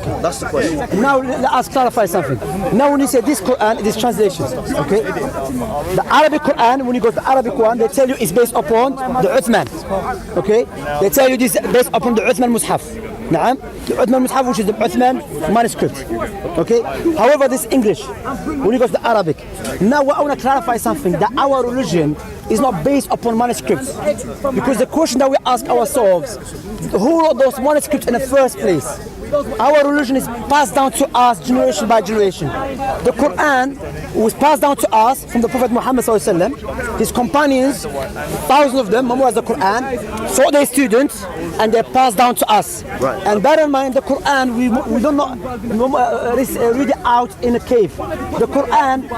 That's the question. Now let's clarify something. Now when you say this Quran, it is translations. Okay? The Arabic Quran, when you go to the Arabic one, they tell you it's based upon the Uthman. Okay? They tell you this is based upon the Uthman Mus'haf. نعم. The Uthman Mus'haf, which is the Uthman manuscript. Okay? However, this English, when you go to the Arabic. Now I want to clarify something, that our religion is not based upon manuscripts. Because the question that we ask ourselves, who wrote those manuscripts in the first place? Our religion is passed down to us generation by generation. The Quran was passed down to us from the Prophet Muhammad ﷺ. His companions, thousands of them, memorized the Quran, taught their students, and they passed down to us. Right. And bear in mind, the Quran, we don't read it out in a cave. The Quran,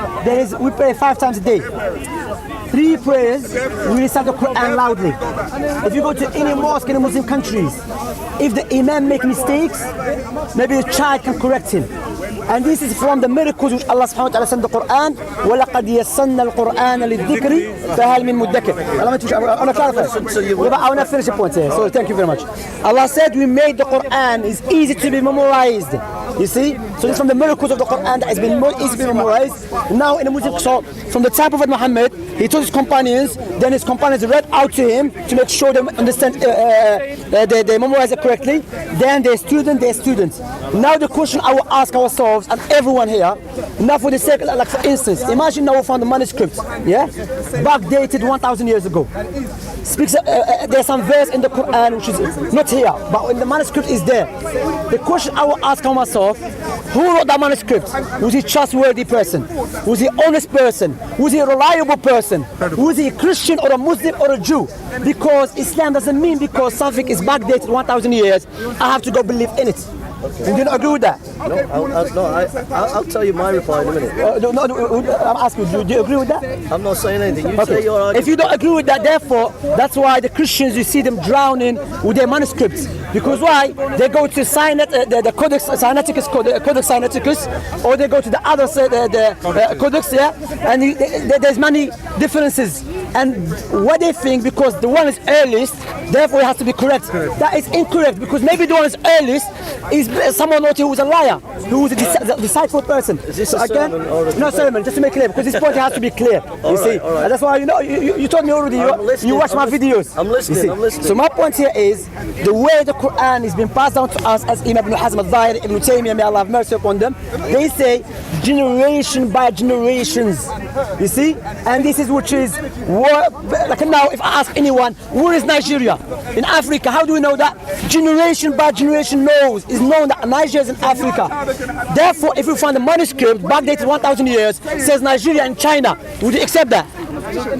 we pray 5 times a day. 3 prayers, we recite the Quran loudly. If you go to any mosque in the Muslim countries, if the imam make mistakes, maybe the child can correct him. And this is from the miracles which Allah subhanahu wa ta'ala sent the Quran. وَلَقَدْ يَسَّنَّا الْقُرْآنَ لِلذِّكْرِ فَهَلْ مِن مُدَّكِرٍ. I want to clarify. I want to finish the point here. So thank you very much. Allah said we made the Quran is easy to be memorized. You see? So it's from the miracles of the Quran that has been more easy to be memorized. Now in the Muslim, so from the time of Prophet Muhammad, he told his companions, then his companions read out to him to make sure they understand, they memorize it correctly. Then their students. Now the question I will ask ourselves and everyone here, now for the sake, like for instance, imagine now we found the manuscript, yeah, backdated 1,000 years ago. Speaks, there's some verse in the Quran which is not here, but when the manuscript is there. The question I will ask myself, who wrote that manuscript? Was he a trustworthy person? Was he an honest person? Was he a reliable person? Was he a Christian or a Muslim or a Jew? Because Islam doesn't mean because something is backdated 1,000 years, I have to go believe in it. Okay. You don't agree with that? I'll tell you my reply in a minute. No, I'm asking you, do you agree with that? I'm not saying anything. You say your argument. If you don't agree with that, therefore, that's why the Christians, you see them drowning with their manuscripts. Because why? They go to the Codex Sinaiticus, or they go to the other Codex, yeah, and there's many differences. And what they think, because the one is earliest, therefore it has to be correct. That is incorrect, because maybe the one is earliest is someone who was a liar, who was a deceitful person. Is this a sermon or no sermon, just to make clear, because this point has to be clear. You see, and that's why you told me already. You watch my videos. I'm listening. So my point here is the way the Quran is being passed down to us, as Imam Ibn Hazm al-Zahiri, Ibn Taymiyyah, may Allah have mercy upon them. They say generation by generations. You see, and this is which is like now. If I ask anyone, where is Nigeria in Africa? How do we know that? Generation by generation is known that Nigeria is in Africa. Therefore, if we find a manuscript backdated 1,000 years says Nigeria and China, would you accept that?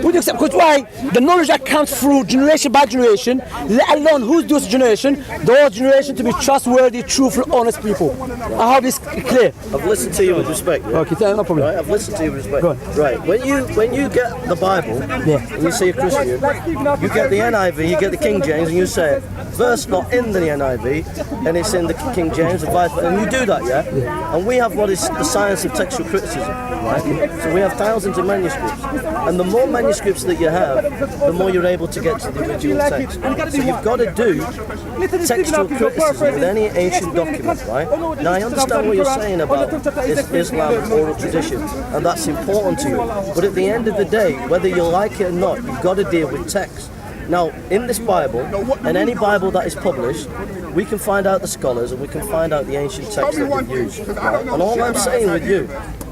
Would you accept? Because why? The knowledge that comes through generation by generation, let alone who's those generation? Those generation to be trustworthy, truthful, honest people. I hope it's clear. I've listened to you with respect. Yeah? Okay, no problem. Right, I've listened to you with respect. Right, when you get the Bible, and you see a Christian, you get the NIV, you get the King James, and you say verse not in the NIV, and it's in the King James, and you do that, yeah? And we have what is the science of textual criticism, right? So we have thousands of manuscripts, and the more manuscripts that you have, the more you're able to get to the original text. So you've got to do textual criticism with any ancient document, right? Now I understand what you're saying about Islam, oral tradition, and that's important to you. But at the end of the day, whether you like it or not, you've got to deal with text. Now, in this Bible, and any Bible that is published, we can find out the scholars and we can find out the ancient texts that they've used. Right? And all I'm saying with you,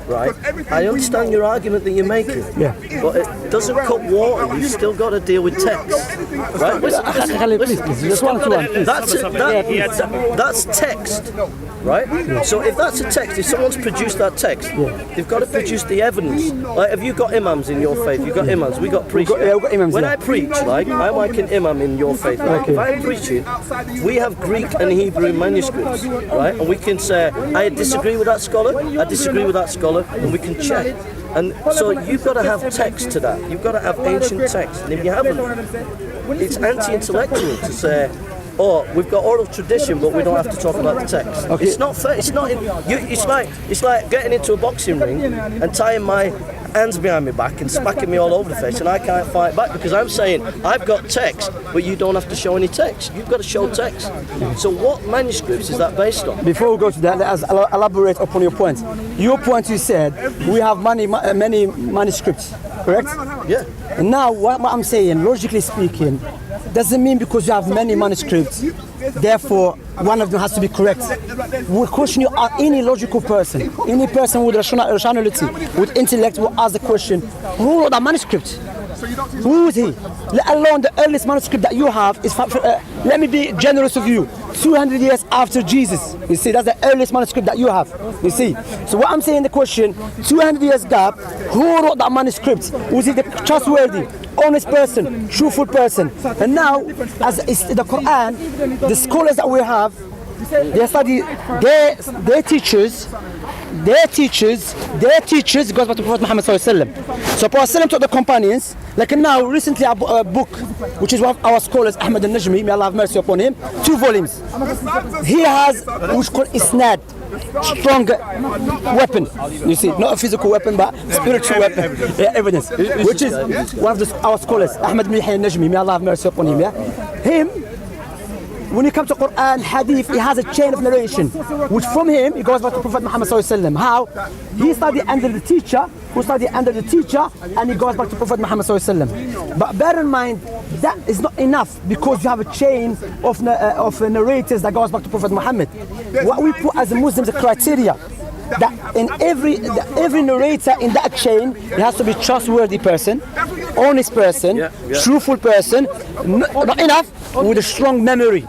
right, I understand your argument that you're making, but it doesn't cut water. You've still got to deal with text, right? That's text, right? So if that's a text, if someone's produced that text, they've got to produce the evidence. Like, have you got imams in your faith? You've got imams. We got priests. When I preach, like, I'm like an imam in your faith. Like, if I'm preaching, we have Greek and Hebrew manuscripts, right? And we can say, I disagree with that scholar. I disagree with that scholar. And we can check. And so you've got to have text to that. You've got to have ancient text. And if you haven't, it's anti-intellectual to say or we've got oral tradition, but we don't have to talk about the text. Okay. It's not fair. It's not. It's like getting into a boxing ring and tying my hands behind my back and smacking me all over the face, and I can't fight back because I'm saying I've got text, but you don't have to show any text. You've got to show text. So what manuscripts is that based on? Before we go to that, let us elaborate upon your point. Your point, you said we have many manuscripts, correct? Yeah. And now what I'm saying, logically speaking, doesn't mean because you have many manuscripts, therefore one of them has to be correct. We question you, any logical person, any person with rationality, with intellect will ask the question, who wrote that manuscript? Who is he? Let alone the earliest manuscript that you have is, let me be generous with you, 200 years after Jesus. You see, that's the earliest manuscript that you have. You see, so what I'm saying, the question, 200 years gap, who wrote that manuscript? Was it the trustworthy, honest person, truthful person? And now, as is the Quran, the scholars that we have, they study, their teachers goes back to Prophet Muhammad sallallahu alaihi wasallam. So Prophet sallam taught the companions. Like now, recently I bought a book, which is one of our scholars, Ahmad al-Najmi, may Allah have mercy upon him, 2 volumes. He has, which called Isnad, strong weapon. You see, not a physical weapon, but spiritual weapon, evidence. Which is one of our scholars, Ahmad al-Najmi, may Allah have mercy upon him. Him, when it comes to Quran, Hadith, he has a chain of narration, which from him, it goes back to Prophet Muhammad sallallahu alaihi wasallam. How? He studied under the teacher, who studied under the teacher, and he goes back to Prophet Muhammad sallallahu alaihi wasallam. But bear in mind, that is not enough, because you have a chain of narrators that goes back to Prophet Muhammad. What we put as Muslims, a criteria, that in every narrator in that chain, it has to be trustworthy person, honest person, truthful person, not enough, with a strong memory.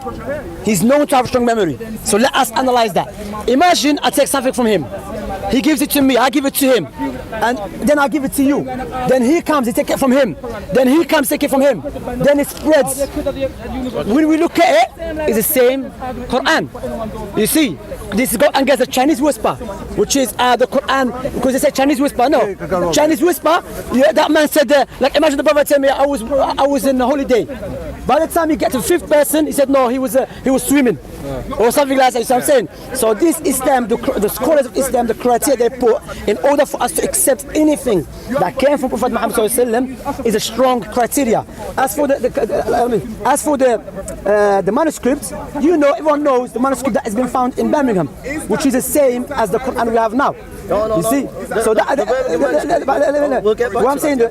He's known to have a strong memory. So let us analyze that. Imagine I take something from him. He gives it to me, I give it to him, and then I give it to you. Then he comes, he take it from him. Then he comes, take it from him. Then it spreads. When we look at it, it's the same Quran. You see, this goes against the Chinese whisper, which is the Quran, because they say Chinese whisper. No, Chinese whisper. Yeah, that man said, like imagine the Prophet tell me I was in a holiday. By the time he get to the 5th person, he said no, he was swimming, or something like that. So I'm saying, so this Islam, the scholars of Islam, the criteria they put in order for us to accept anything that came from Prophet Muhammad sallallahu alaihi wasallam is a strong criteria. As for the manuscripts, you know, everyone knows the manuscript that has been found in Birmingham, which is the same as the Quran we have now. You see, so We'll get back what I'm saying.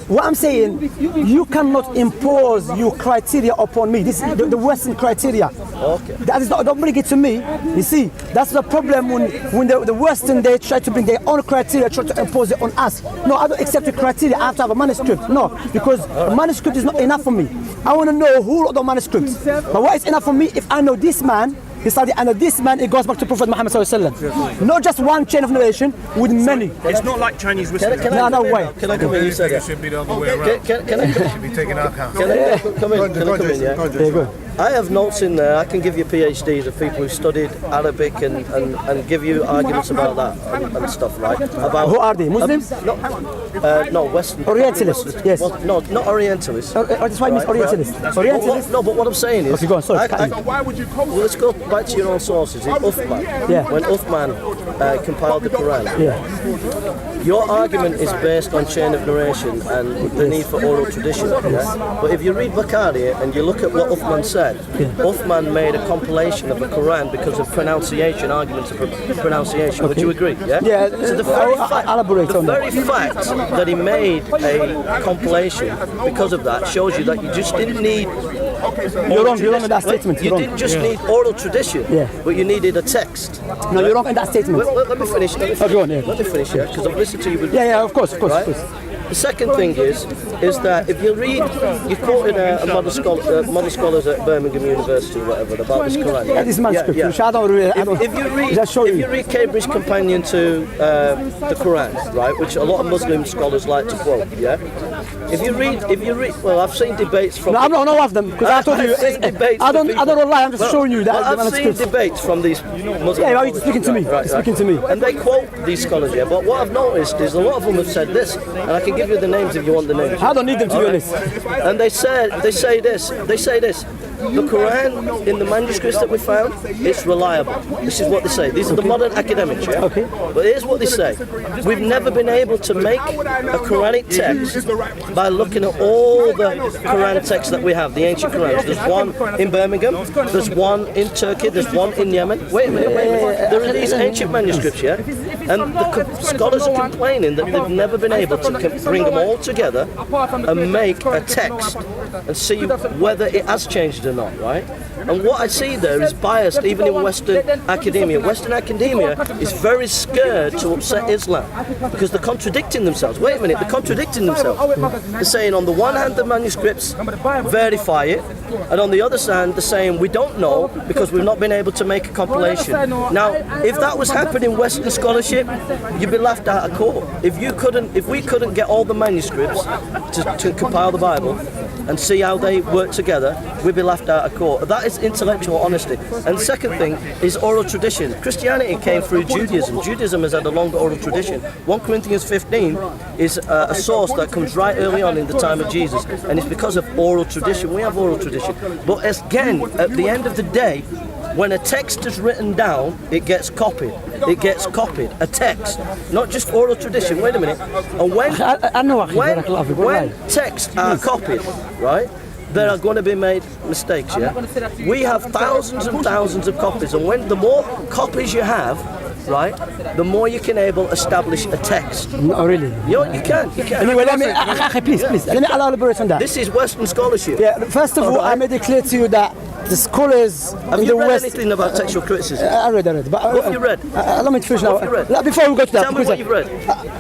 What I'm saying, you cannot impose your criteria upon me. This is the Western criteria. Okay. That is not, don't bring it to me. You see, that's the problem when the Western, they try to bring their own criteria, try to impose it on us. No, I don't accept the criteria. I have to have a manuscript. No, because a manuscript is not enough for me. I want to know who wrote the manuscript. But what is enough for me if I know this man, he studied under this man, it goes back to Prophet Muhammad sallallahu alaihi wasallam. Not just one chain of narration, with many. It's not like Chinese whisper. No way. Can I come in? You said It should be the other way around. Can I It should be taken out account. come in? Yeah. There you go. I have notes in there. I can give you PhDs of people who studied Arabic and give you arguments about that and stuff, right? About Who are they? Muslims? no, Western. Orientalists, yes. Well, no, not Orientalists. That's why it means Orientalists. Orientalists? No, but what I'm saying is. Okay, go on, sorry. Why would you call Well, let's go back to your own sources. In Uthman, Yeah. when Uthman compiled the Quran, Yeah. your argument is based on chain of narration and the need for oral tradition. Yeah? But if you read Bukhari and you look at what Uthman said, Uthman made a compilation of the Quran because of pronunciation, arguments of pronunciation. Would you agree? Yeah. Yeah, So the very fact, elaborate on that. fact that he made a compilation because of that shows you that you just didn't need. You're wrong in that statement. You You're didn't wrong. just need oral tradition, Yeah. but you needed a text. No, you're wrong in that statement. Let me finish. go on, yeah. Let me finish, yeah, because I've listened to you. Yeah, of course. Right? The second thing is that if you read, you quoted a modern scholars at Birmingham University or whatever about this Quran. Yeah, this manuscript, which I don't really. If you read Cambridge Companion to the Quran, right, which a lot of Muslim scholars like to quote, yeah. If you read, well, I've seen debates from. No, I'm not of them because I told you. I don't lie. I'm just showing you that. Well, I've seen debates from these Muslim. Yeah, you're speaking to me. Right. Speaking to me. And they quote these scholars here, but what I've noticed is a lot of them have said this, and I can give you the names if you want the names. I don't need them to be honest. And they say this. the Quran in the manuscripts that we found, it's reliable. This is what they say. These are the modern academics, yeah? Okay. But here's what they say. We've never been able to make a Quranic text by looking at all the Quran texts that we have, the ancient Qurans. There's one in Birmingham, there's one in Turkey, there's one in Yemen. Wait a minute. There are these ancient manuscripts, yeah? And the scholars are complaining that they've never been able to bring them all together and make a text and see whether it has changed or not, right? And what I see there is biased even in Western academia. Western academia is very scared to upset Islam because they're contradicting themselves. Wait a minute, they're contradicting themselves. They're saying on the one hand the manuscripts verify it, and on the other hand they're saying we don't know because we've not been able to make a compilation. Now, if that was happening in Western scholarship, you'd be laughed out of court. If we couldn't get all the manuscripts to compile the Bible and see how they work together, we'd be laughed out of court. That is intellectual honesty. And the second thing is oral tradition. Christianity came through Judaism. Judaism has had a longer oral tradition. 1 Corinthians 15 is a source that comes right early on in the time of Jesus, and it's because of oral tradition. We have oral tradition. But again, at the end of the day, when a text is written down, it gets copied. It gets copied. A text, not just oral tradition. Wait a minute. And when texts are copied, right, there are going to be made mistakes, yeah? We have thousands and thousands of copies, and the more copies you have, right, the more you can establish a text. No, really? You can. Anyway, please, let me elaborate on that. This is Western scholarship. Yeah, first of all, I made it clear to you that the scholars have in you the read West... anything about textual criticism? I read. But, what have you read? Let me finish now. What have you read? Before we go to that, Tell me what you've read.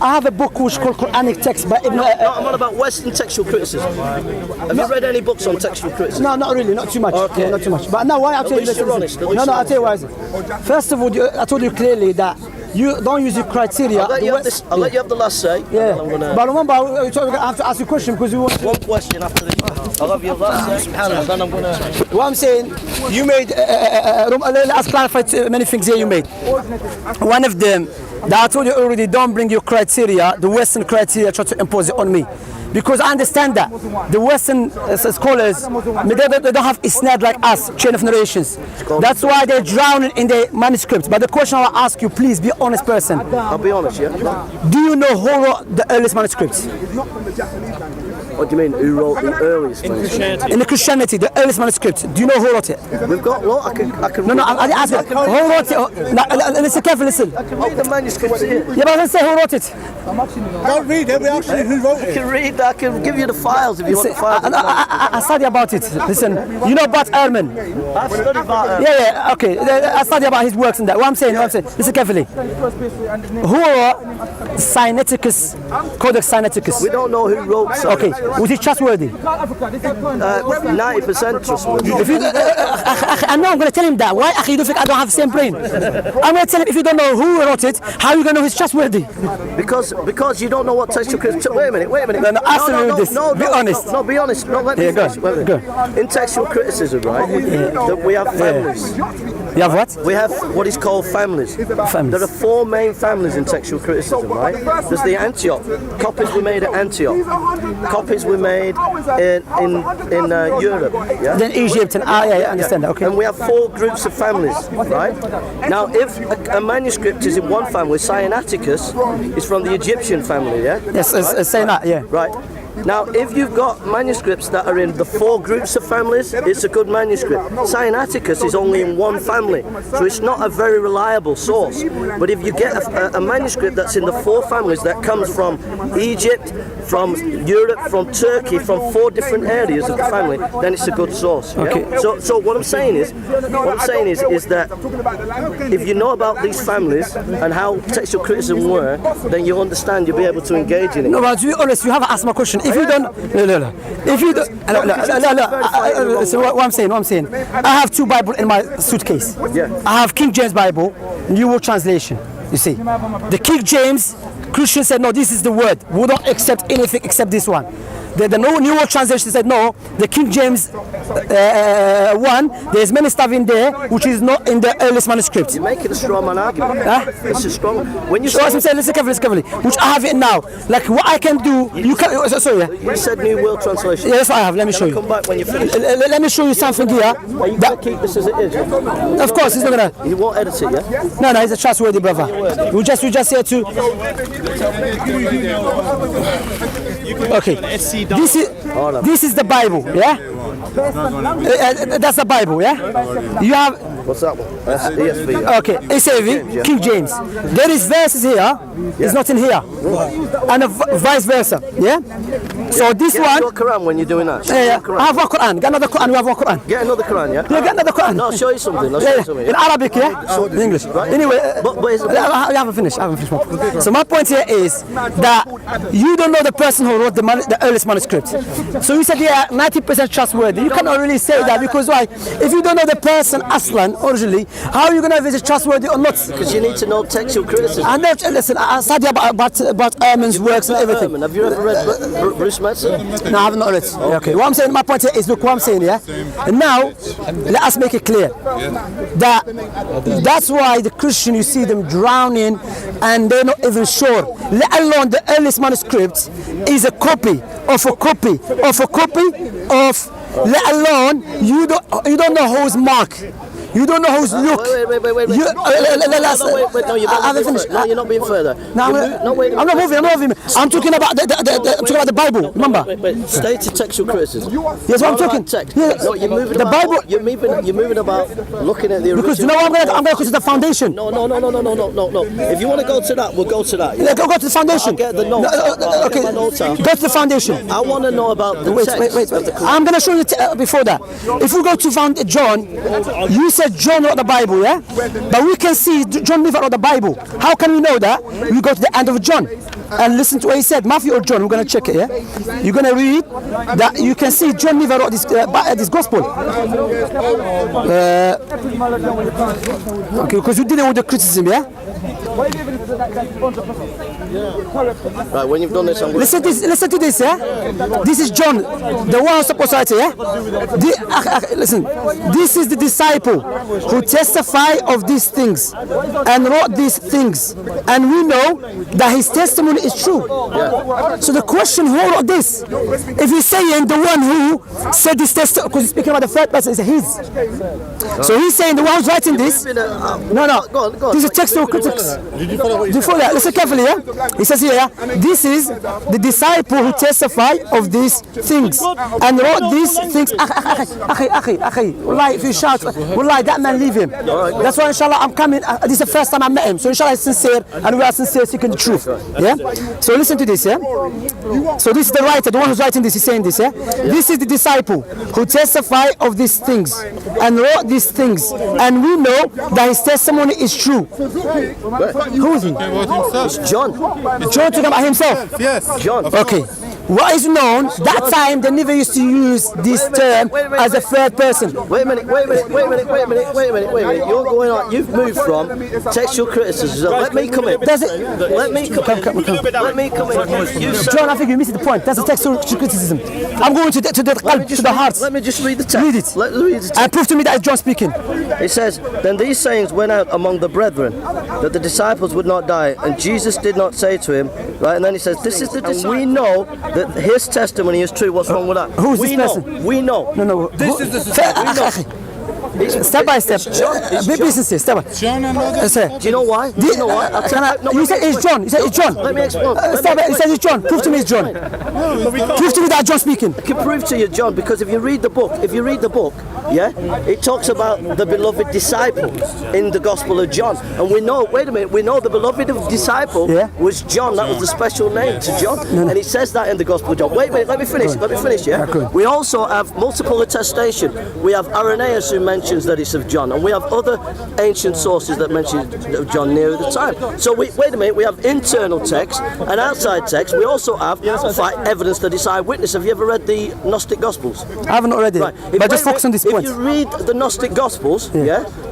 I have a book which is called Quranic Text by Ibn... No, I'm on about Western textual criticism. Have you read any books on textual criticism? No, not really, not too much. Okay. Yeah, not too much. But now, why I'll tell you this? You're honest. No, I'll tell you why. First of all, I told you clearly that you don't use your criteria. I'll let you have the last say. Yeah. But remember, I have to ask you a question because you want one question after this. I'll have your last say. And then I'm going to... What I'm saying, you made... let's clarify many things here you made. One of them, that I told you already, don't bring your criteria, the Western criteria, try to impose it on me. Because I understand that the Western scholars, they don't have isnad like us, chain of narrations. That's why they're drowning in the manuscripts. But the question I'll ask you, please be honest person. I'll be honest, yeah? Do you know who wrote the earliest manuscripts? What do you mean, who wrote the earliest manuscript? In the Christianity, the earliest manuscript. Do you know who wrote it? We've got, look, I can... No, I didn't ask you. Who wrote it? Now, listen carefully, listen. I can read the manuscripts here. Yeah, but I didn't say who wrote it. Don't read it, we actually who wrote I it. can read, I can give you the files if you want the files. I study about it. Listen, you know Bart Ehrman? I've studied about Yeah, okay. I study about his works and that. What I'm saying, listen carefully. Who wrote Sinaiticus, Codex Sinaiticus? We don't know who wrote it. Okay, was he trustworthy? 90% trustworthy. If you, I know, I'm going to tell him that. Why? You don't think I don't have the same brain? I'm going to tell him if you don't know who wrote it, how are you going to know he's trustworthy? Because you don't know what textual criticism... Wait a minute. No, ask me this. Be honest. No, be honest. No, let me finish. Go. In textual criticism, right, that we have families. You have what? We have what is called families. There are 4 main families in textual criticism, right? There's the Antioch. Copies were made at Antioch. Copies were made in Europe. Yeah? Then Egypt and I understand that. Okay. And we have 4 groups of families, right? Now, if a manuscript is in one family, Sinaiticus is from the Egyptian family, yeah? Yes, saying that, yeah. Right. Now, if you've got manuscripts that are in the 4 groups of families, it's a good manuscript. Sinaiticus is only in one family, so it's not a very reliable source. But if you get a manuscript that's in the 4 families that comes from Egypt, from Europe, from Turkey, from 4 different areas of the family, then it's a good source. Yeah? Okay. So what I'm saying is that if you know about these families and how textual criticism work, then you understand, you'll be able to engage in it. No, but to be honest, you haven't asked my question. If you don't, no. If you don't, no. So what I'm saying, I have 2 Bibles in my suitcase. Yeah. I have King James Bible, New World Translation. You see, the King James, Christians said no, this is the word. We don't accept anything except this one. The New World Translation said no. The King James 1, there's many stuff in there which is not in the earliest manuscript. You're making a straw man argument. Huh? It's a strong. When you So as I'm saying, listen carefully, which I have it now. Like what I can do, you can. Sorry, yeah. You said New World Translation. Yeah, that's what I have. Let me show you. Come back when you finish. Let me show you something here. Are you going to keep this as it is? Of course, he's not gonna. You won't edit it, yeah? No, he's a trustworthy brother. We just here to. Okay, this is the Bible, yeah. That's the Bible, yeah. You have. What's that one? That's ESV. Okay, ESV, King James. There is verses here. It's not in here, and vice versa, yeah. So this Get one. your Quran when you're doing that. Yeah, I have one Quran. Get another Quran. We have one Quran. Get another Quran, yeah? Yeah, get another Quran. No, I'll show you something. I'll show you something. In Arabic, yeah? In English. Right. Anyway, But I haven't finished. So my point here is that you don't know the person who wrote the earliest manuscript. So you said, yeah, 90% trustworthy. You cannot really say that because why? If you don't know the person Aslan originally, how are you going to know if it's trustworthy or not? Because you need to know textual criticism. And then, listen, I study about Ehrman's works and everything. Have you ever read Bruce Madsen? No, I haven't read it. Okay. What I'm saying, my point here is, look what I'm saying, yeah? And now, let us make it clear that that's why the Christian, you see them drowning and they're not even sure. Let alone the earliest manuscript is a copy of a copy of a copy of, let alone, you don't know who's Mark. You don't know who's Luke. Wait. You, No, you're not being further. I'm not moving. I'm talking about the Bible. Remember? Wait. Stated textual criticism. Yes, what I'm talking. Text. Yes. No, you're moving The about, Bible. You're moving about looking at the original. Because you know what I'm going to go to the foundation. No. If you want to go to that, we'll go to that. Yeah, go to the foundation. I'll get the notes. I'll get my notes out. Go to the foundation. I want to know about the text. Wait. I'm going to show you before that. If we go to John, you said John wrote the Bible, yeah? But we can see John never wrote the Bible. How can we know that? We go to the end of John and listen to what he said. Matthew or John, we're going to check it, yeah? You're going to read that you can see John never wrote this gospel. Okay, because you're dealing with the criticism, yeah? Right, when you've done this, I'm going Listen to this, yeah? This is John, the one who's supposed to, yeah? Listen, this is the disciple who testified of these things and wrote these things. And we know that his testimony is true. Yeah. So the question, who wrote this? If he's saying the one who said this testimony, because he's speaking about the third person, is his. So he's saying the one who's writing this. No. Go on. This is textual critics. Did you follow what you Before that, listen carefully, yeah? He says here, yeah, this is the disciple who testified of these things and wrote these things. Wallahi, if you shout, wallahi, that man leave him. That's why, inshallah, I'm coming. This is the first time I met him. So, inshallah, he's sincere and we are sincere seeking the truth. Yeah? So, listen to this, yeah? So, this is the writer, the one who's writing this, he's saying this, yeah? This is the disciple who testified of these things and wrote these things. And we know that his testimony is true. Who is he? It's John. John talking about himself. Yes. John. Okay. What is known, that time they never used to use this term as a third person. Wait a minute. You're going on. You've moved from textual criticism. Let me come in. Does it? Let me come in. Let me come in. You said- John, I think you missed the point. That's a textual criticism. I'm going to the heart. Let me just read the text. Read it. Let read the text. And prove to me that it's John speaking. It says, then these sayings went out among the brethren, that the disciples would not die, and Jesus did not say to him, right, and then he says, this is the disciple. We know that his testimony is true. What's wrong with that? Who's this person? We know. No. This is the disciple. Step by step. Be business, step by. John and others. Do you know why? Do you know why? You said it's John. You said it's John. Let me explain. You said it's John. Prove to me it's John. Prove to me that John speaking. I can prove to you, John, because if you read the book, yeah, it talks about the beloved disciple in the Gospel of John, and we know. Wait a minute, we know the beloved disciple was John. That was the special name to John, and it says that in the Gospel of John. Wait a minute, let me finish. Yeah, we also have multiple attestation. We have Irenaeus who mentions that it's of John, and we have other ancient sources that mention John near the time. So wait a minute, we have internal text and outside text. We also have evidence that it's eyewitness. Have you ever read the Gnostic Gospels? I haven't already, Right. but just focus on this point. want. If you read the Gnostic Gospels,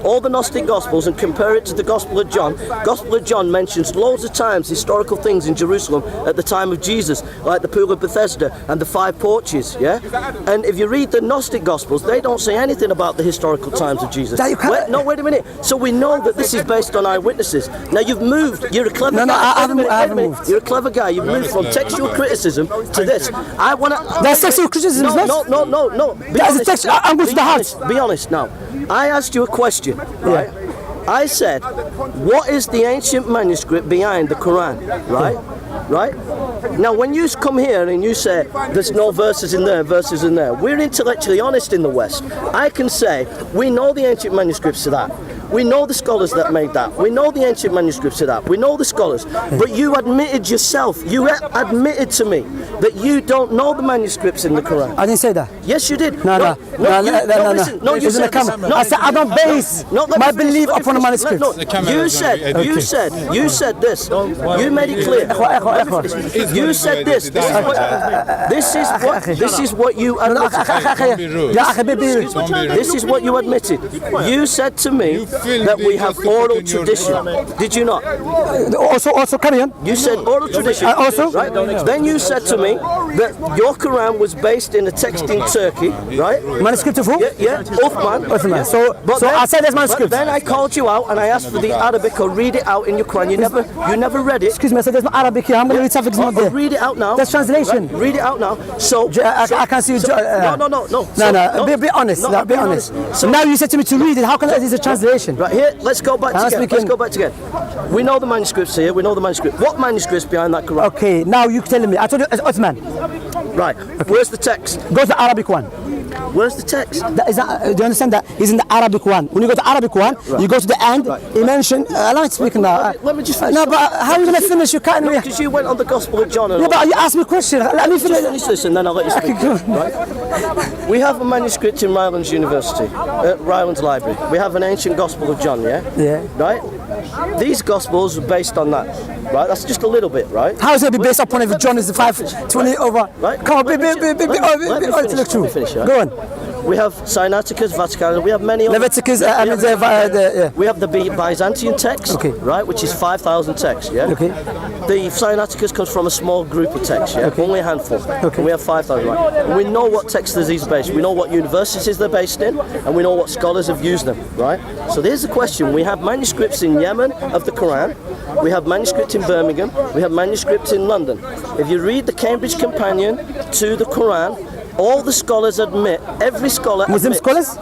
all the Gnostic Gospels, and compare it to the Gospel of John, Gospel of John mentions loads of times historical things in Jerusalem at the time of Jesus, like the Pool of Bethesda and the 5 porches, And if you read the Gnostic Gospels, they don't say anything about the historical times of Jesus. Wait a minute. So we know that this is based on eyewitnesses. Now you've moved. You're a clever guy. No, I haven't moved. You're a clever guy. You've moved from textual criticism to this. I want to. That's textual criticism. No. I'm going to the heart. Be honest now. I asked you a question, right? I said, what is the ancient manuscript behind the Quran, right? Right? Now, when you come here and you say there's no verses in there, we're intellectually honest in the West. I can say we know the ancient manuscripts to that. We know the scholars that made that. We know the ancient manuscripts to that. We know the scholars. But you admitted yourself, you admitted to me that you don't know the manuscripts in the Quran. I didn't say that. Yes, you did. No. You said this. I said I don't base my belief upon a manuscript. You said this. You made it clear. You said this. This is what you admitted. This is what you admitted. You said to me that we have oral tradition. Did you not? Also carry on. You said oral tradition. Also. Right? Then you said to me that your Quran was based in a text in Turkey, right? Manuscript of who? Yeah, Uthman. So I said there's manuscript. Then I called you out and I asked for the Arabic or read it out in your Quran. You never read it. Excuse me, I said there's no Arabic here. I'm going to read something that's not there. Read it out now. That's translation. Right? Read it out now. So I can see you. No. Be honest. Be honest. So now you said to me to read it. How can that is a translation? Right here, let's go back together. We know the manuscripts here. We know the manuscript. What manuscript's behind that Quran? Okay, now you're telling me. I told you it's Uthman. Right. Okay. Where's the text? Go to the Arabic one. Where's the text? Do you understand that? It's in the Arabic one. When you go to the Arabic one, you go to the end. You mention. I'm not speaking now. Let me just finish. No, but how are you going to finish? You can't. Because you went on the Gospel of John. Yeah, but you asked me a question. Let me finish this and then I'll let you speak. Right? We have a manuscript in Rylands University, Rylands Library. We have an ancient Gospel of John, Yeah. Right? These Gospels are based on that. Right? That's just a little bit, right? How is it based upon if John is the 520 over? Right? Come on, be intellectual. Go on. We have Sinaiticus, Vaticanus, we have many other. Leviticus, we have the Byzantine text, right, which is 5,000 texts, Okay. The Sinaiticus comes from a small group of texts, only a handful. Okay. And we have 5,000, right? And we know what texts these are based. We know what universities they're based in, and we know what scholars have used them, right? So there's the question. We have manuscripts in Yemen of the Quran. We have manuscripts in Birmingham. We have manuscripts in London. If you read the Cambridge Companion to the Quran, all the scholars admit, every scholar Muslim admits, scholars?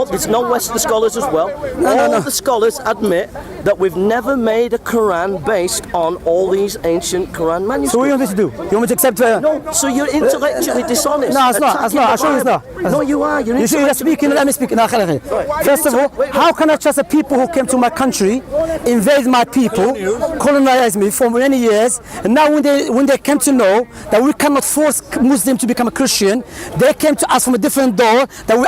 There's no Western scholars as well. No. The scholars admit that we've never made a Quran based on all these ancient Quran manuscripts. So what you want me to do? You want me to accept? No, so you're intellectually dishonest. No, it's not. I show you it's not. No, you are. You see, you're speaking, let me speak. First of all, how can I trust the people who came to my country, invade my people, colonize me for many years, and now when they came to know that we cannot force Muslims to become a Christian, they came to us from a different door that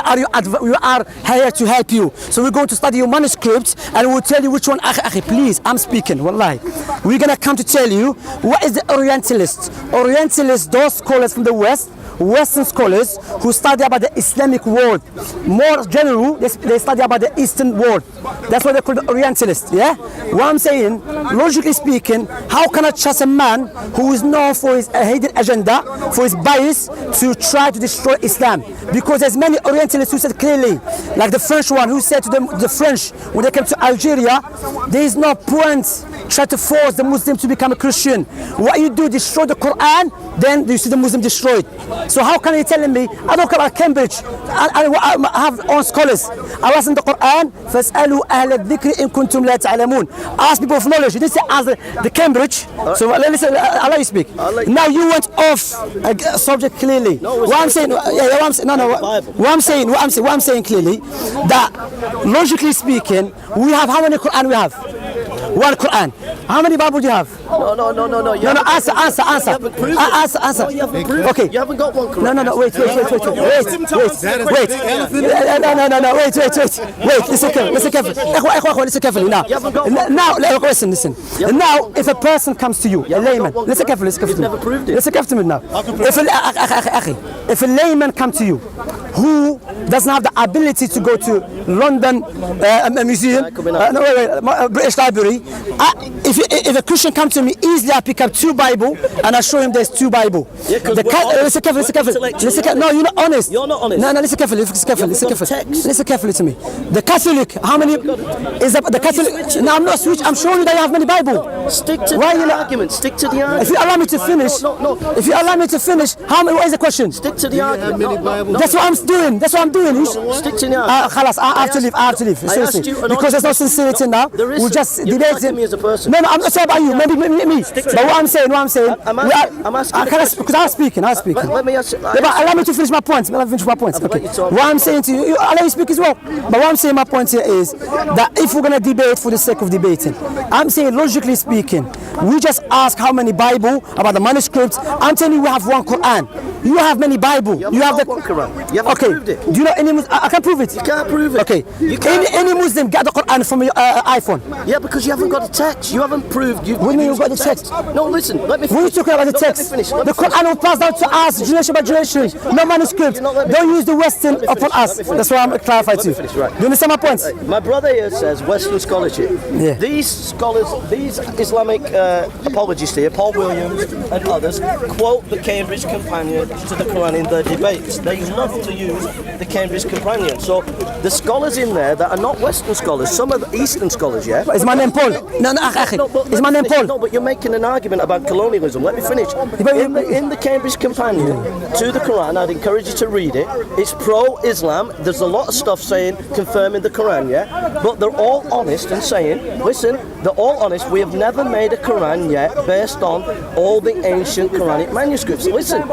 we are here to help you. So we're going to study your manuscripts and we'll tell you which one. Please, I'm speaking, wallahi. We're going to come to tell you what is the Orientalist. Orientalists, those scholars from the West, Western scholars who study about the Islamic world. More general, they study about the Eastern world. That's what they call the Orientalists, yeah? What I'm saying, logically speaking, how can I trust a man who is known for his hidden agenda, for his bias to try to destroy Islam? Because there's many Orientalists who said clearly, like the French one who said to the French when they came to Algeria, there is no point try to force the Muslim to become a Christian. What you do, destroy the Quran, then you see the Muslim destroyed. So how can you telling me, I don't care about Cambridge, I have own scholars. I was in the Quran, فَاسْأَلُوا أَهْلَ الذِّكْرِ إِن كُنْتُمْ لَا تَعْلَمُونَ. Ask people of knowledge. You didn't say ask the Cambridge. So listen, I'll let you speak. Now you went off subject clearly. What I'm saying, what I'm saying clearly, that logically speaking, we have how many Quran we have? One Quran. How many Bible do you have? No. No, answer. haven't proved it. Answer. No, you haven't proved Okay. it. You haven't got one correct. No, wait. Wait. No, wait. Listen carefully. Now, listen. Now, if a person comes to you, a layman, listen carefully. You've never proved it. Listen carefully now. If a layman comes to you, who doesn't have the ability to go to London Museum, British Library, if a Christian comes to me, easily I pick up 2 Bible and I show him there's 2 Bible. Yeah, Listen carefully. No, you're not honest. You're not honest. No, listen carefully. Listen carefully to me. The Catholic, how many is the Catholic? No, I'm not switch. I'm showing you that you have many Bible. Stick to the argument. Stick to the argument. If you allow me to finish, if you allow me to finish, what is the question? Stick to the argument. That's what I'm doing. Stick to the argument. Khalas, I have to leave. Seriously. Because there's no sincerity now. We'll just debate it. Me as a person. No, I'm not saying about you. Maybe me. But what I'm saying. I'm asking. Because I'm speaking. Let me ask. But allow me to finish my point. Okay. What I'm saying to you, allow me to speak as well. But what I'm saying, my point here is that if we're going to debate for the sake of debating, I'm saying logically speaking, we just ask how many Bible about the manuscripts. I'm telling you, we have one Quran. You have many Bible. You have the Quran. You haven't proved it. Do you know any Muslim? I can prove it. You can't prove it. Okay. Any Muslim get the Quran from your iPhone? Yeah, because you haven't got a text. You haven't proved. What do you mean you've got the text? No, listen. Let me finish. What are you talking about the text? The Quran will pass down to us generation by generation. No manuscript. Don't use the Western upon us. That's why I'm clarifying to you. Do you understand my point? My brother here says Western scholarship. Yeah. These scholars, these Islamic apologists here, Paul Williams and others, quote the Cambridge Companion to the Quran in their debates. They love to use the Cambridge Companion. So the scholars in there that are not Western scholars, some are the Eastern scholars, yeah? Is my name Paul? No, is my name Paul? No, but you're making an argument about colonialism. Let me finish. In the Cambridge Companion to the Quran, I'd encourage you to read it. It's pro-Islam. There's a lot of stuff saying, confirming the Quran, yeah? But they're all honest and saying, listen, they're all honest. We have never made a Quran yet based on all the ancient Quranic manuscripts. Listen.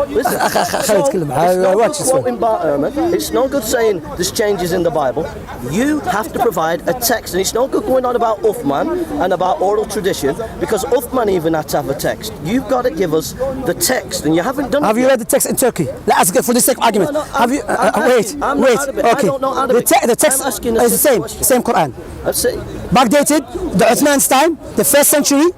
It's no good saying there's changes in the Bible. You have to provide a text, and it's no good going on about Uthman and about oral tradition, because Uthman even had to have a text. You've got to give us the text, and you haven't done it. Have you read the text in Turkey? Let's go for the sake of argument. Have you? Wait. Okay. I don't know Arabic. The text is the same Quran. Backdated, the Uthman's time, the 1st century.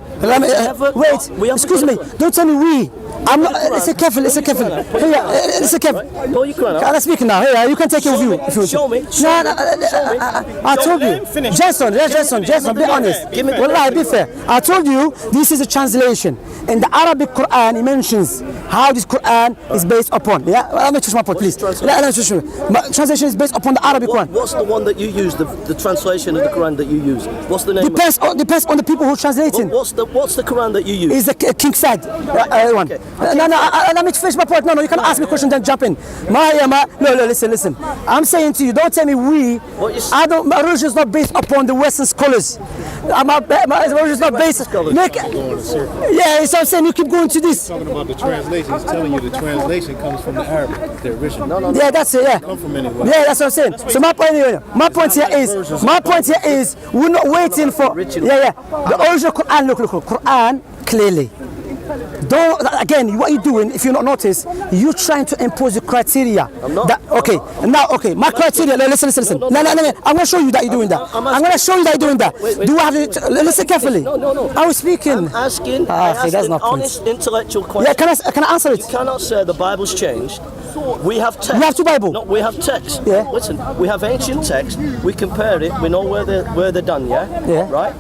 Wait, excuse me. Don't tell me we. I'm not. Listen carefully. Listen carefully. Listen carefully. I'm speaking now. Here, you can take your view. Show me. I told you. Jason, be honest. Wallahi, be fair. I told you this is a translation. In the Arabic Quran, it mentions how this Quran is based upon. Yeah, let me touch my point, please. Translation is based upon the Arabic Quran. What's the one that you use? The translation of the Quran that you use? What's the name? Depends on the people who translate it. What's the Quran that you use? Is the King Said one? Okay. No, let me finish my point. No, you can ask me a question then jump in. No, listen. I'm saying to you, don't tell me we. My religion is not based upon the Western scholars. My religion is not based. Yeah, so I'm saying you keep going to this. Talking about the translation, it's telling you the translation comes from the Arabic, the original. No. Yeah, that's it. Yeah. Come from anywhere. Yeah, that's what I'm saying. So my point here is, we're not waiting for. Yeah. The original Quran. Look, Quran clearly. Don't, again, what you're doing, if you not notice, you're trying to impose a criteria. I'm not. My criteria, listen. No, I'm going to show you that you're doing that. I'm going to show you that you're doing that. Do I have to, listen carefully. No. I was speaking. I'm asking an honest intellectual question. Yeah, can I answer it? You cannot say the Bible's changed. We have text. We have 2 Bible. No, we have text. Yeah. Listen, we have ancient text. We compare it. We know where they're done. Yeah. Right.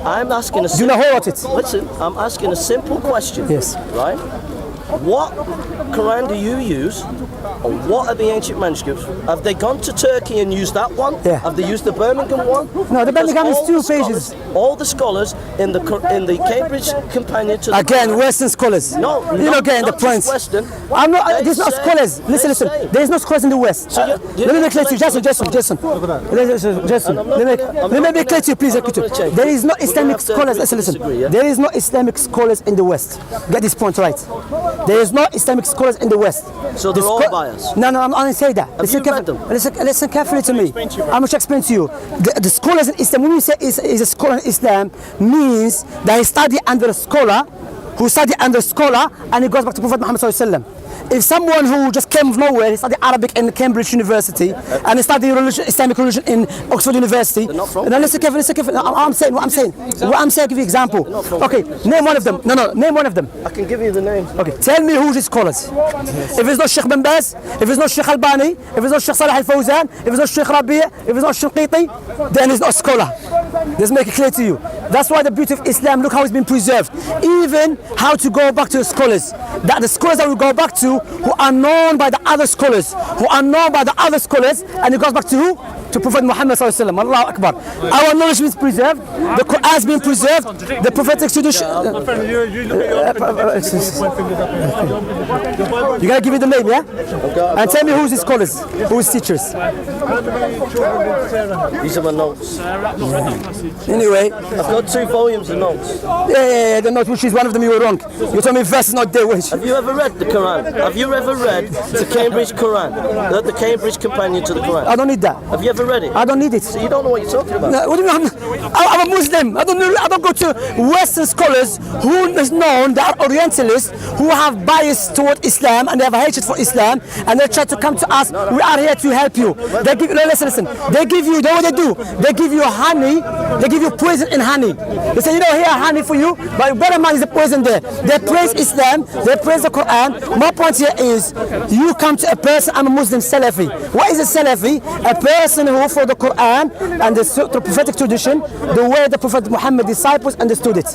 I'm asking a. Do you know who wrote it? Listen, I'm asking a simple question. Yes. Right. What Quran do you use? Or what are the ancient manuscripts? Have they gone to Turkey and used that one? Yeah. Have they used the Birmingham one? No, the Birmingham is 2 pages. All the scholars in the Cambridge Companion to the Again, Quran, Western scholars. No, you're not getting the not point. just Western. I'm not. There's no scholars. Listen. There's no scholars in the West. So Let me make clear to you, Jason. Let me make clear to you, please. There is no Islamic scholars. Listen. There is no Islamic scholars in the West. Get this point right. There is no Islamic scholars in the West. So they're all biased. bias. No, I didn't say that. Have you read them? Listen carefully to me. I'm going to explain to you. The scholars in Islam, when you say is a scholar in Islam, means that he studied under a scholar, and he goes back to Prophet Muhammad sallallahu alaihi wasallam. If someone who just came from nowhere, he studied Arabic in Cambridge University, and he studied Islamic religion in Oxford University. They're not from. Now listen carefully. I'm saying, give you an example. Okay, name one of them. No, name one of them. I can give you the names. Okay, tell me who's his scholars. If it's not Sheikh bin Baz, if it's not Sheikh Albani, if it's not Sheikh Salih al-Fawzan, if it's not Sheikh Rabi', if it's not Shinqiti, then he's not a scholar. Let's make it clear to you. That's why the beauty of Islam, look how it's been preserved. Even how to go back to the scholars. That the scholars that we go back to, who are known by the other scholars, and it goes back to who? To Prophet Muhammad sallallahu alaihi wasallam. Allahu Akbar. Our knowledge is preserved, the Quran has been preserved, the prophetic tradition. You gotta give me the name, yeah? And tell me who's his scholars, who's his teachers. These are my notes. Anyway, I've got 2 volumes of notes. yeah, the note, which is one of them you were wrong. You told me verse is not there. Which? Have you ever read the Quran? Have you ever read the Cambridge Quran? The Cambridge Companion to the Quran? I don't need that. Have you ever read it? I don't need it. So you don't know what you're talking about? No, what do you mean? I'm a Muslim. I don't go to Western scholars who is known, they are Orientalists, who have bias toward Islam and they have a hatred for Islam, and they try to come to us. We are here to help you. They give, no, listen. They give you, you know what they do? They give you honey. They give you poison in honey. They say, here honey for you, but better man is the poison there. They praise Islam. They praise the Quran. My point here is, you come to a person, I'm a Muslim Salafi. What is a Salafi? A person who for the Quran and the prophetic tradition, the way the Prophet Muhammad disciples understood it.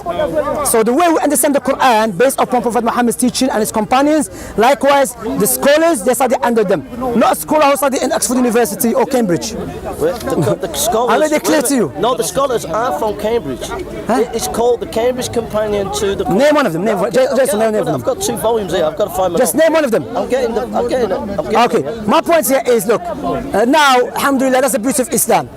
So the way we understand the Quran based upon Prophet Muhammad's teaching and his companions, likewise the scholars, they study under them. Not a scholar who study in Oxford University or Cambridge. The scholars, I made it clear to you. No, the scholars are from Cambridge. It's called the Cambridge Companion to the Quran. Name one of them. Jason, name one of them. I've got 2 volumes here. I've got to find my Just notes. name one of them. I'm getting it. Okay, my point here is, look, now, alhamdulillah, that's the beauty of Islam.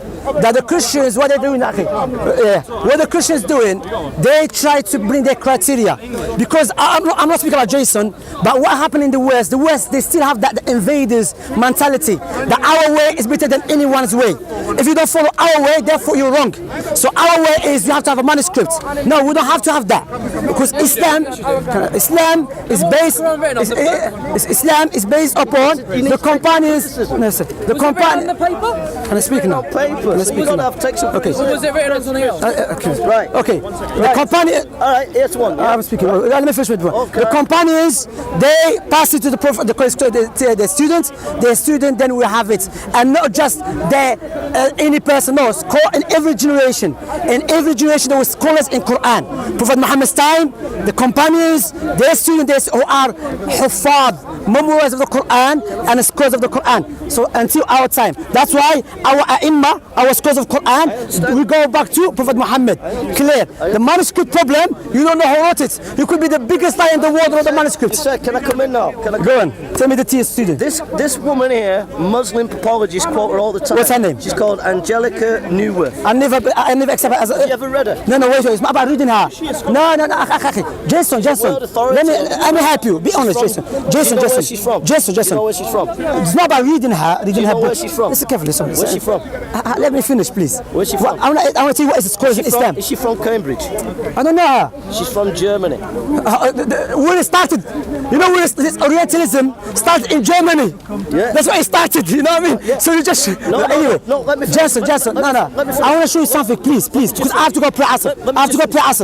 That the Christians, what they're doing, what the Christians doing, they try to bring their criteria. Because I'm not speaking about Jason, but what happened in the West, they still have that invaders mentality, that our way is better than anyone's way. If you don't follow our way, therefore you're wrong. So our way is you have to have a manuscript. No, we don't have to have that. Because Islam is based upon the companions. The companions. Can I speak now? Papers. You don't have text. Okay. Was it written on something else? Right. Okay. The companion. All right. Here's one. I'm speaking. Let me finish with one. Okay. The companions, they pass it to the prophet, the students. The student then will have it, and not just any person. No, in every generation. In every generation, there were scholars in Quran. Prophet Muhammad's time, the companions, their students who are huffaz, memorizers of the Quran and scholars of the Quran. So until our time, that's why our Aimma, our scholars of Quran, we go back to Prophet Muhammad. Clear. The manuscript problem, you don't know who wrote it. You could be the biggest liar in the world with the manuscript. Sir, can I come in now? Go on. Tell me the TS student. This woman here, Muslim apologists quote her all the time. What's her name? She's called Angelica Newworth. I never accept her as Have you ever read her? No, wait, it's not about reading her. No. Jason. Let me help you. Be honest, Jason. You know where she's from? Jason. You know where she's from? It's not about reading her. Do you know where she's from? Listen carefully. Where's she from? Let me finish, please. Where's she from? I want to tell you what is the scholars in Islam. Is she from Cambridge? I don't know her. She's from Germany. When it started, you know, when this Orientalism started in Germany. Yeah. That's where it started, you know what I mean? Yeah. So you just... anyway, let me Jason, no. I want to show you something, please, because I have to go play Asr.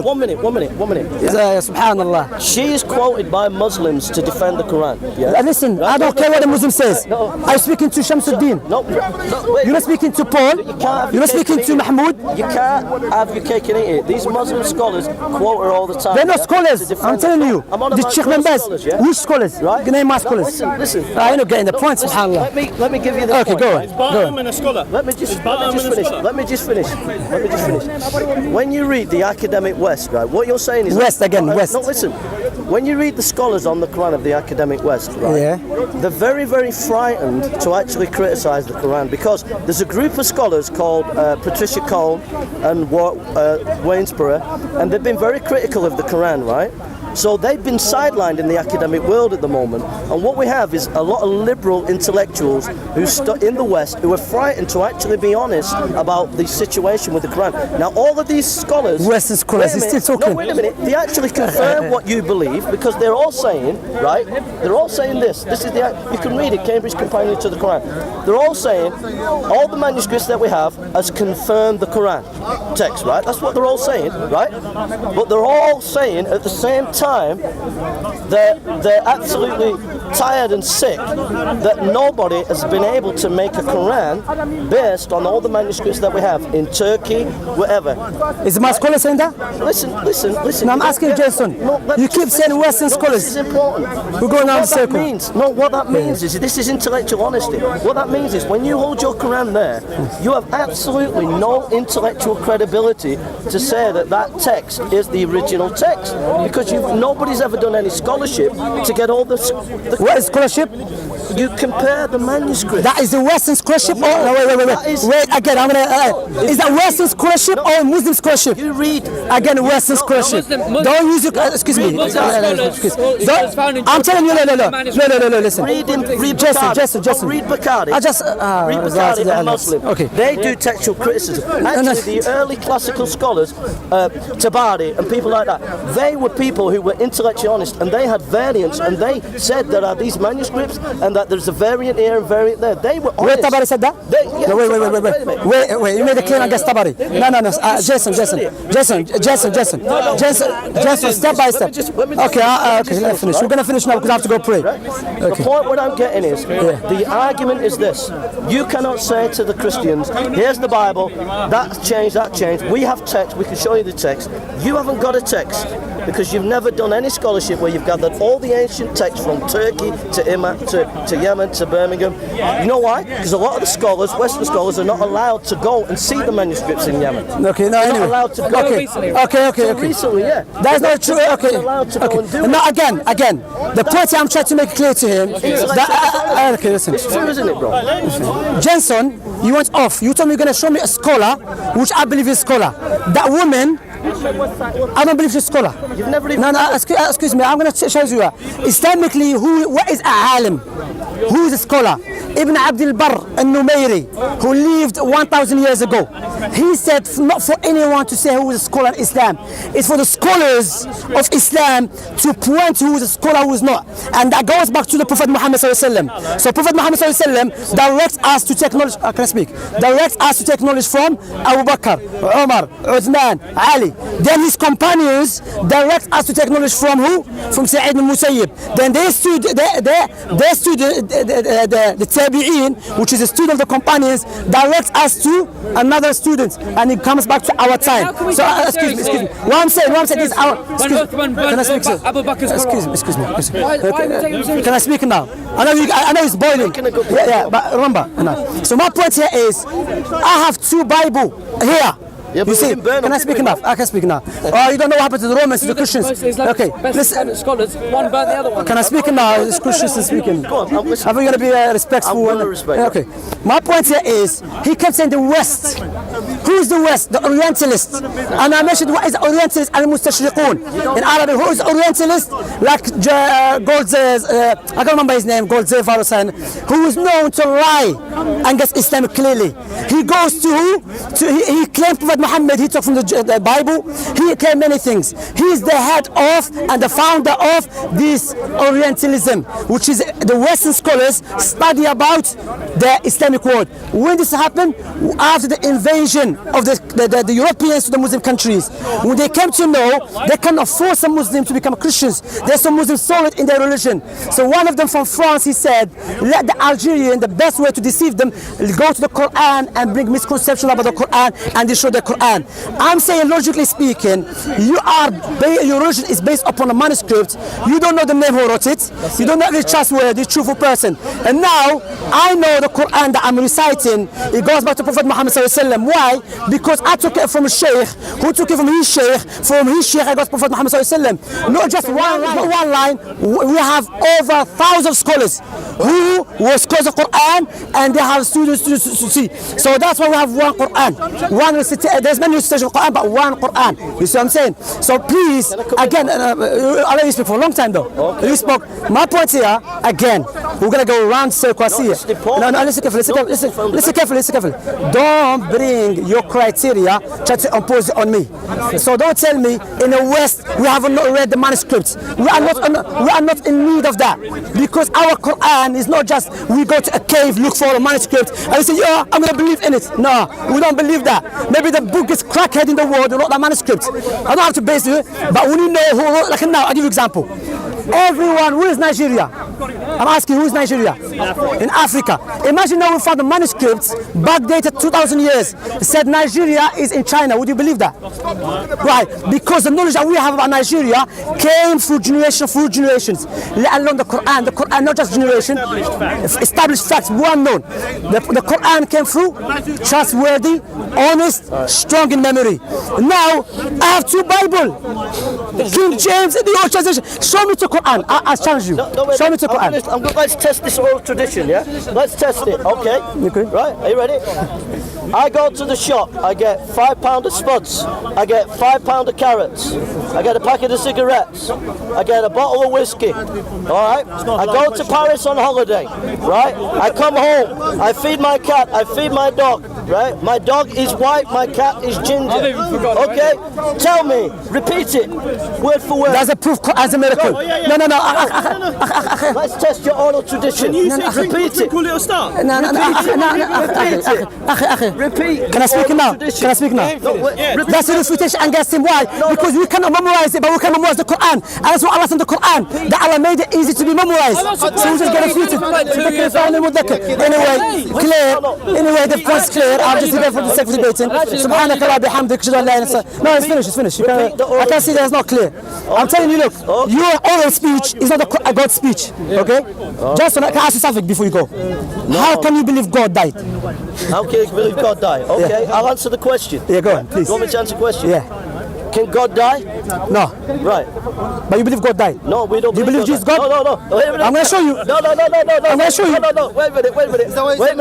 1 minute. Subhanallah. She is quoted by Muslims to defend the Quran. Yeah? Listen, I don't care what the Muslim says. I'm speaking to Shamsuddin. No, wait. You're not speaking to Paul. You're not speaking to Mahmoud. You can't have your cake and eat it. These Muslim scholars quote her all the time. They're not scholars. I'm telling you. The Sheikh bin Baz. Which scholars? Right? Name my scholars. Listen. I'm not getting the point, subhanallah. Let me give you the Okay, point. go on. Barnum a scholar. Let me just finish. When you read the academic West, right, what you're saying is... West. No, listen. When you read the scholars on the Quran of the academic West, right, they're very, very frightened to actually criticise the Quran, because there's a group of scholars called Patricia Cole and Waynesborough, and they've been very critical of the Quran, right? So they've been sidelined in the academic world at the moment. And what we have is a lot of liberal intellectuals who in the West who are frightened to actually be honest about the situation with the Quran. Now, all of these scholars, Western scholars, wait a is minute, still talking. no, wait a minute, they actually confirm what you believe, because they're all saying, right? They're all saying this. This is you can read it, Cambridge Companion to the Quran. They're all saying all the manuscripts that we have has confirmed the Quran text, right? That's what they're all saying, right? But they're all saying at the same time that they're absolutely tired and sick that nobody has been able to make a Quran based on all the manuscripts that we have in Turkey, wherever. Is my scholar saying that? Listen. No, I'm asking Jason. You keep saying Western scholars. This is important. We're going around the circle. What that means is this is intellectual honesty. What that means is when you hold your Quran there, you have absolutely no intellectual credibility to say that that text is the original text, because nobody's ever done any scholarship to get all the What is scholarship? You compare the manuscript. That is the Western scholarship. No, wait. Again, I'm gonna. Is that Western scholarship or Muslim scholarship? You read again Western scholarship. Don't use your. Excuse me. I'm telling you, no. Listen. Read Jason. Read Bacardi. I just. Read Bacardi and Muslim. Okay. They do textual criticism. Actually, the early classical scholars, Tabari and people like that, they were people who were intellectually honest, and they had variants, and they said there are these manuscripts, and that there's a variant here and variant there. They were honest. Wait, Tabari said that? No, wait. You made a claim against Tabari. No. Jason. Step by step. Okay, let's finish. We're gonna finish now because I have to go pray. The point what I'm getting is, the argument is this: you cannot say to the Christians, "Here's the Bible. That changed. We have text. We can show you the text. You haven't got a text." Because you've never done any scholarship where you've gathered all the ancient texts from Turkey to Yemen to Birmingham. You know why? Because a lot of the scholars, Western scholars, are not allowed to go and see the manuscripts in Yemen. Okay, no, They're anyway. not allowed to go. Okay. Recently, yeah. That's not true. Okay. Allowed to go and do No, again. The point I'm trying to make clear to him. Okay, listen. It's true, isn't it, bro? Jensen, you went off. You told me you're gonna show me a scholar, which I believe is scholar. That woman. I don't believe she's a scholar. You've never even... No, excuse me. I'm going to show you. Islamically, what is a alim? Who is a scholar? Ibn Abdul Barr al-Numayri, who lived 1,000 years ago. He said not for anyone to say who is a scholar in Islam. It's for the scholars of Islam to point who is a scholar, who is not. And that goes back to the Prophet Muhammad sallallahu alaihi wasallam. So Prophet Muhammad sallallahu alaihi wasallam directs us to take knowledge. Can I speak? Directs us to take knowledge from Abu Bakr, Umar, Uthman, Ali. Then his companions direct us to take knowledge from who? From Sa'id al-Musayyib. Then they stood the Tabi'in, which is a student of the companions, directs us to another student, and it comes back to our time. So excuse me. What I'm saying is our. Can I speak, sir? Excuse me. Can I speak now? I know it's boiling. Yeah, but remember. So my point here is, I have two Bible here. Yeah, you see, can I speak enough? I can speak now. Oh, you don't know what happened to the Romans, to the Christians. Okay, listen. Scholars, one burnt the other one. Can I speak now? It's Christians speaking. Go on, I'm listening. Are we going to be respectful? I'm going to respect. Okay. My point here is, he kept saying the West. Who is the West? The Orientalists. And I mentioned what is Orientalist and Mustashriqun. In Arabic, who is Orientalist? Like Goldzez, I can't remember his name, Goldzez Farusan, who is known to lie against Islam clearly. He goes to who? He claimed Prophet Muhammad, he took from the Bible. He claimed many things. He is the head of and the founder of this Orientalism, which is the Western scholars study about the Islamic world. When this happened, after the invasion of the Europeans to the Muslim countries, when they came to know they cannot force a Muslim to become Christians. There's some Muslims solid in their religion. So one of them from France, he said, let the Algerian, the best way to deceive them, go to the Quran and bring misconception about the Quran and destroy the Quran. I'm saying, logically speaking, your religion is based upon a manuscript. You don't know the name who wrote it. You don't know if it's trustworthy, truthful person. And now I know the Quran that I'm reciting. It goes back to Prophet Muhammad sallallahu alaihi wasallam. Why? Because I took it from a sheikh, who took it from his sheikh I got Prophet Muhammad sallallahu alaihi wasallam. Not just one line, we have over 1,000 scholars who were scholars of Quran, and they have students to see. So that's why we have one Quran. There's many recitations of Quran, but one Quran. You see what I'm saying? So please, again, I let you speak for a long time though. Okay. You spoke. My point here, again, we're gonna go around circles here. No, listen carefully. Don't bring your criteria, try to impose it on me. So don't tell me in the West we haven't read the manuscripts. We are not in need of that, because our Quran is not just we go to a cave, look for a manuscript, and we say, yeah, I'm gonna believe in it. No, we don't believe that. Maybe the book is crackhead in the world who wrote that manuscript. I don't have to base it, but we know who wrote. Like now, I'll give you an example. Everyone, who is Nigeria? I'm asking, who is Nigeria? In Africa. Imagine now we found the manuscripts backdated 2,000 years. It said Nigeria is in China. Would you believe that? Right, because the knowledge that we have about Nigeria came through generations. Let alone the Quran. The Quran, not just generation, established facts, one known. The Quran came through trustworthy, honest, strong in memory. Now, I have two Bibles. King James and the Old Translation. Show me the Quran. I challenge you. Show me the Quran. Let's test this oral tradition, yeah? Let's test it, okay? Okay. Right, are you ready? I go to the shop, I get £5 of spuds, I get £5 of carrots, I get a packet of cigarettes, I get a bottle of whiskey, alright? I go to Paris on holiday, right? I come home, I feed my cat, I feed my dog, right? My dog is white, my cat is ginger, okay? Tell me, repeat it, word for word. That's a proof as a miracle. No. Let's test your oral tradition. Repeat it. Repeat. Can I speak now? That's a refutation against him. Why? Because we cannot memorize it, but we can memorize the Quran. And that's what Allah said in the Quran, that Allah made it easy to be memorized. So we just get refuted. Anyway, the point's clear. I'm just here for the sake of debating. Subhanakallah bihamdik. No, it's finished. I can see that it's not clear. I'm telling you, look, your oral speech is not a God's speech. Okay? Just can I ask you something before you go? How can you believe God died? How can you believe God died? Okay, I'll answer the question. Yeah, go on, please. You want me to answer the question? Yeah. Can God die? No. Right. But you believe God died? No, we don't. Do you believe Jesus God? No. Wait a minute. I'm going to show you. No. I'm going to show you. No. Wait a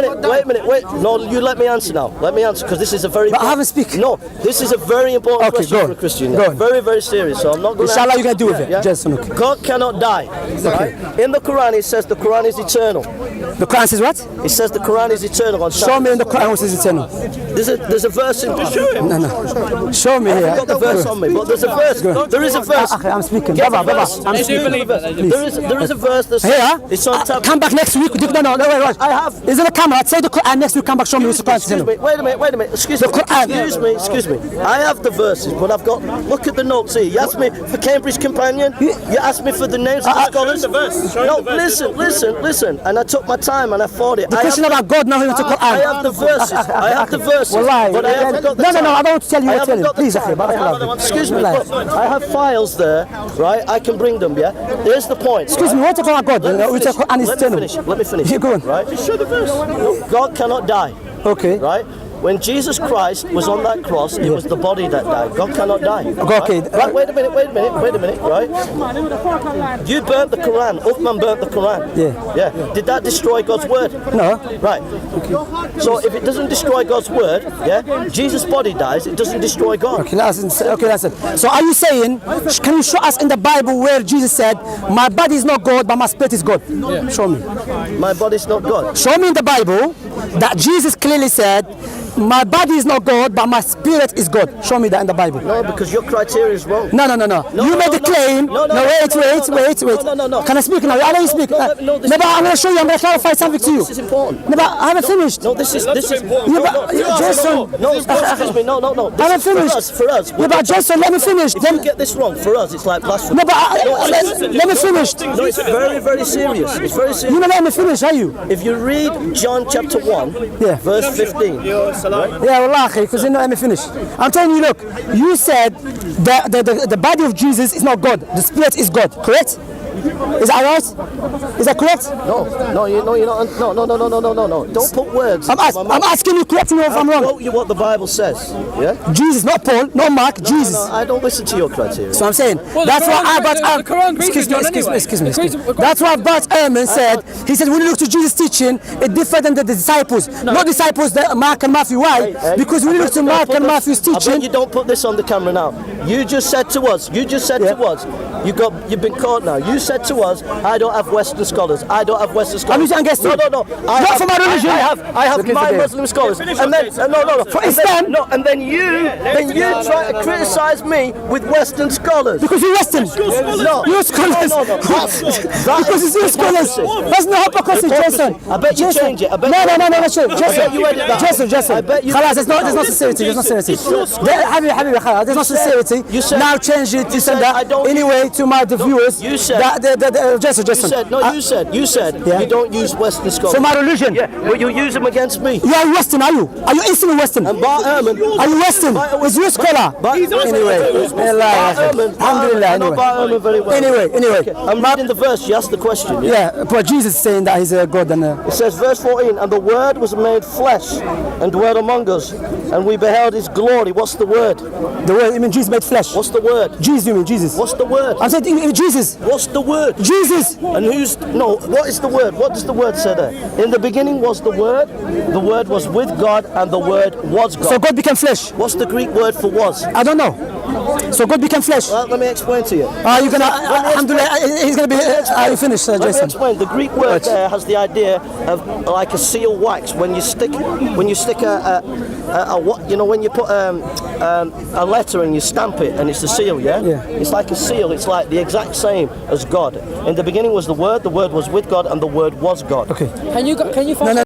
minute. No, you let me answer now. Let me answer, because this is a very. But I haven't speak. No, this is a very important question for a Christian. Go on. Very, very serious. So I'm not going to. Inshallah, you can do with it. Yeah? Just look. God cannot die. Okay. Right? In the Quran, it says the Quran is eternal. The Quran says what? It says the Quran is eternal. Show me in the Quran what says eternal. There's a verse in. No. Show me here. I've got the verse on me, but there's a verse. There is a verse. I'm speaking. Baba, I'm speaking. There is a verse that says Here, it's on top. come back next week. No, wait. I have. Is it a camera? I'd say the Quran next week. Come back, show me the Quran. Excuse me. Wait a minute. Excuse me. I have the verses, but I've got. Look at the notes here. You asked me for Cambridge Companion. You asked me for the names of the scholars. No, listen. And I took my time and I thought it. The question about God, not even to Quran. I have the verses. But I haven't got the time. No. I don't want to tell you. Tell you. Please, excuse me. Look, I have files there, right? I can bring them. Yeah. Here's the point. Excuse me. What about God? Let me finish. You're going. Right. Just show the verse. No, God cannot die. Okay. Right. When Jesus Christ was on that cross, it was the body that died. God cannot die. Okay. Right? Wait a minute. Right? You burnt the Quran. Uthman burnt the Quran. Yeah. Did that destroy God's word? No. Right. Okay. So if it doesn't destroy God's word, yeah, Jesus' body dies, it doesn't destroy God. Okay, that's it. So are you saying, can you show us in the Bible where Jesus said, my body is not God, but my spirit is God? Yeah. Show me. My body is not God. Show me in the Bible that Jesus clearly said, my body is not God, but my spirit is God. Show me that in the Bible. No, because your criteria is wrong. No. You made the claim. No, wait. No. Can I speak now? I let you speak. No, but I'm going to show you. I'm going to clarify something to you. This is important. No, but I haven't finished. No, this is Jason. Excuse me. No. I haven't finished. For us. No, but Jason, let me finish. If you get this wrong, for us, it's like blasphemy. No, but let me finish. No, it's very, very serious. It's very serious. You know, let me finish, are you? If you read John chapter 1, verse 15. Yeah, well, because you know, let me finish. I'm telling you, look, you said that the body of Jesus is not God, the spirit is God, correct? Is that right? Is that correct? No, you're not. No. Don't put words. I'm asking you, correct me if I'm I'll wrong. quote you what the Bible says. Yeah. Jesus, not Paul, not Mark, Jesus. No, I don't listen to your criteria. So I'm saying, Well, that's the what Quran- Albert, the Quran agrees with John anyway. excuse me. Agrees with- That's what Bart Ehrman said. He said, when you look to Jesus' teaching, it's different than the disciples. Not disciples, that Mark and Matthew. Why? Because when you look to Mark and Matthew's I bet teaching, you don't put this on the camera now. You just said to us. You've been caught now. You said to us, I don't have Western scholars. I don't have Western scholars. I'm using against you. No. Not for my religion. I have Look my into Muslim scholars. And then For Islam. and then you try to criticize me with Western scholars. because you're Western. No. You're scholars. No. Because it's your scholars. That's not hypocrisy, Jason. I bet you Jason. change it. I bet No, bet you edit that. Jason. I bet you- خلاص, there's no sincerity. There's no sincerity. حبيبي خلاص, there's no sincerity. You said- Now change it to you send said I that don't- anyway to my viewers. You said- Jason. You said Yeah. you don't use Western scholars. For my religion. Yeah, but you use them against me. You are Western, are you? Are you Eastern or Western? And Bart Ehrman. Are you Western? Is you a scholar? Anyway, Alhamdulillah. I know Bart Ehrman very well. Anyway. Okay, I'm reading the verse. You asked the question. Yeah, but Jesus is saying that he's a God and It says, verse 14, and the Word was made flesh and dwelt among us, and we beheld His glory. What's the word? the word. I mean, Jesus made flesh. What's the word? Jesus, you mean Jesus? What's the word? I'm saying Jesus. What's the word? Jesus. And what is the word? What does the word say there? In the beginning was the Word was with God, and the Word was God. So God became flesh. What's the Greek word for was? I don't know. So God became flesh. Well, let me explain to you. Are you gonna? Alhamdulillah, he's gonna be. You finished, Let me Jason. explain. The Greek word there has the idea of like a seal wax. When you stick when you put a letter and you stamp it and it's a seal, yeah? It's like a seal. It's like the exact same as God. In the beginning was the Word was with God, and the Word was God. Okay. Can you find